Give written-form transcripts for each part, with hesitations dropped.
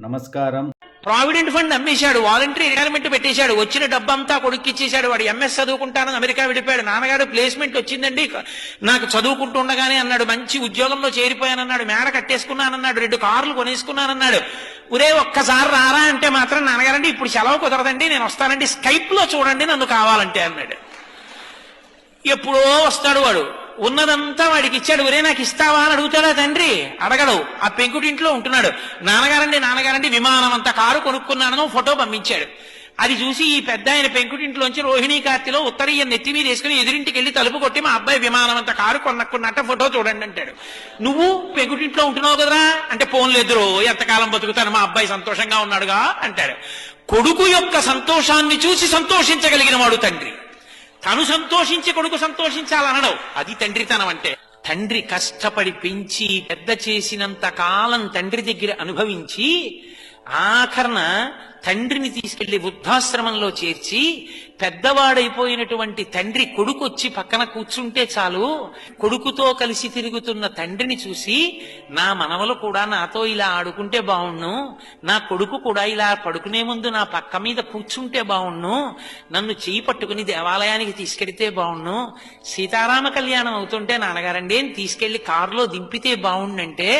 నమస్కారం. Provident fund అమ్మేశాడు, voluntary retirement పెట్టేశాడు, వచ్చిన డబ్బంతా కొడుకు ఇచ్చేశాడు. వాడు ఎంఎస్ చదువుకుంటానని అమెరికా విడిపోయాడు. నాన్నగారు ప్లేస్మెంట్ వచ్చిందండి నాకు చదువుకుంటుండగానే అన్నాడు, మంచి ఉద్యోగంలో చేరిపోయానన్నాడు, మేడ కట్టేసుకున్నానన్నాడు, 2 కార్లు కొనేసుకున్నానన్నాడు. ఒరే ఒక్కసారి రారా అంటే మాత్రం నాన్నగారండి ఇప్పుడు సెలవు కుదరదండి, నేను వస్తానండి, స్కైప్ లో చూడండి నన్ను కావాలంటే అన్నాడు. ఎప్పుడో వస్తాడు వాడు, ఉన్నదంతా వాడికి ఇచ్చాడు. ఒరే నాకు ఇస్తావా అని అడుగుతాడా తండ్రి? అడగడు. ఆ పెంకుటింట్లో ఉంటున్నాడు. నాన్నగారండి విమానం అంతా కారు కొనుక్కున్నాను ఫోటో పంపించాడు. అది చూసి ఈ పెద్ద ఆయన పెంకుటింట్లోంచి రోహిణీ కార్తిలో ఉత్తరీయం నెత్తి మీద వేసుకుని ఎదురింటికి వెళ్ళి తలుపు కొట్టి మా అబ్బాయి విమానం అంతా కారు కొనుక్కున్నట్ట ఫోటో చూడండి అంటాడు. నువ్వు పెంకుటింట్లో ఉంటున్నావు కదరా అంటే, పోన్లేదురో ఎంతకాలం బతుకుతాను, మా అబ్బాయి సంతోషంగా ఉన్నాడుగా అంటాడు. కొడుకు యొక్క సంతోషాన్ని చూసి సంతోషించగలిగిన వాడు తండ్రి. తను సంతోషించి కొడుకు సంతోషించాలనడం అది తండ్రితనం అంటే. తండ్రి కష్టపడి పెంచి పెద్ద చేసినంత కాలం తండ్రి దగ్గర అనుభవించి ఆఖరణ తండ్రిని తీసుకెళ్లి వృద్ధాశ్రమంలో చేర్చి పెద్దవాడైపోయినటువంటి తండ్రి కొడుకు వచ్చి పక్కన కూర్చుంటే చాలు, కొడుకుతో కలిసి తిరుగుతున్న తండ్రిని చూసి నా మనవలు కూడా నాతో ఇలా ఆడుకుంటే బావుణ్ణు, నా కొడుకు కూడా ఇలా పడుకునే ముందు నా పక్క మీద కూర్చుంటే బావుణ్ణు, నన్ను చేయి పట్టుకుని దేవాలయానికి తీసుకెడితే బావుణ్ణు, సీతారామ కళ్యాణం అవుతుంటే నాన్నగారండి తీసుకెళ్లి కారులో దింపితే బావుండంటే,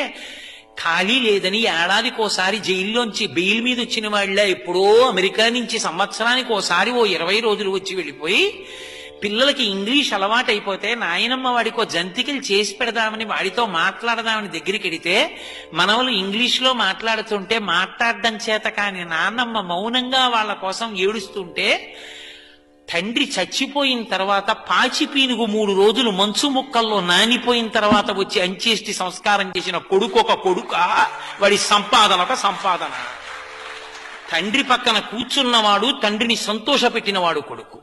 ఖాళీ లేదని ఏడాదికోసారి జైల్లోంచి బెయిల్ మీద వచ్చిన వాళ్ళ ఎప్పుడో అమెరికా నుంచి సంవత్సరానికి ఓసారి 20 రోజులు వచ్చి వెళ్ళిపోయి పిల్లలకి ఇంగ్లీష్ అలవాటైపోతే నాయనమ్మ వాడికో జంతికలు చేసి పెడదామని వాడితో మాట్లాడదామని దగ్గరికి వెడితే మనవలు ఇంగ్లీష్లో మాట్లాడుతుంటే మాట్లాడడం చేత కాని నాన్నమ్మ మౌనంగా వాళ్ళ కోసం ఏడుస్తుంటే, తండ్రి చచ్చిపోయిన తర్వాత పాచి పీనుగు 3 రోజులు మంచు ముక్కల్లో నానిపోయిన తర్వాత వచ్చి అంచేష్టి సంస్కారం చేసిన కొడుకు ఒక కొడుక, వాడి సంపాదన ఒక సంపాదన. తండ్రి పక్కన కూర్చున్నవాడు తండ్రిని సంతోషపెట్టినవాడు కొడుకు.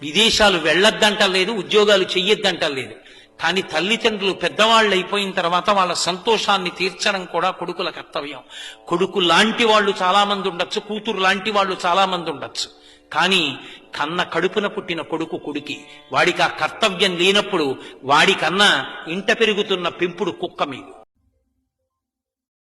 విదేశాలు వెళ్ళొద్దంటలేదు, ఉద్యోగాలు చెయ్యొద్దంటలేదు, కానీ తల్లిదండ్రులు పెద్దవాళ్ళు అయిపోయిన తర్వాత వాళ్ళ సంతోషాన్ని తీర్చడం కూడా కొడుకుల కర్తవ్యం. కొడుకు లాంటి వాళ్ళు చాలా మంది ఉండొచ్చు, కూతురు లాంటి వాళ్ళు చాలా మంది ఉండొచ్చు, కానీ కన్న కడుపున పుట్టిన కొడుకు కొడుకి. వాడికి ఆ కర్తవ్యం లేనప్పుడు వాడికన్నా ఇంట పెరుగుతున్న పెంపుడు కుక్క మీద.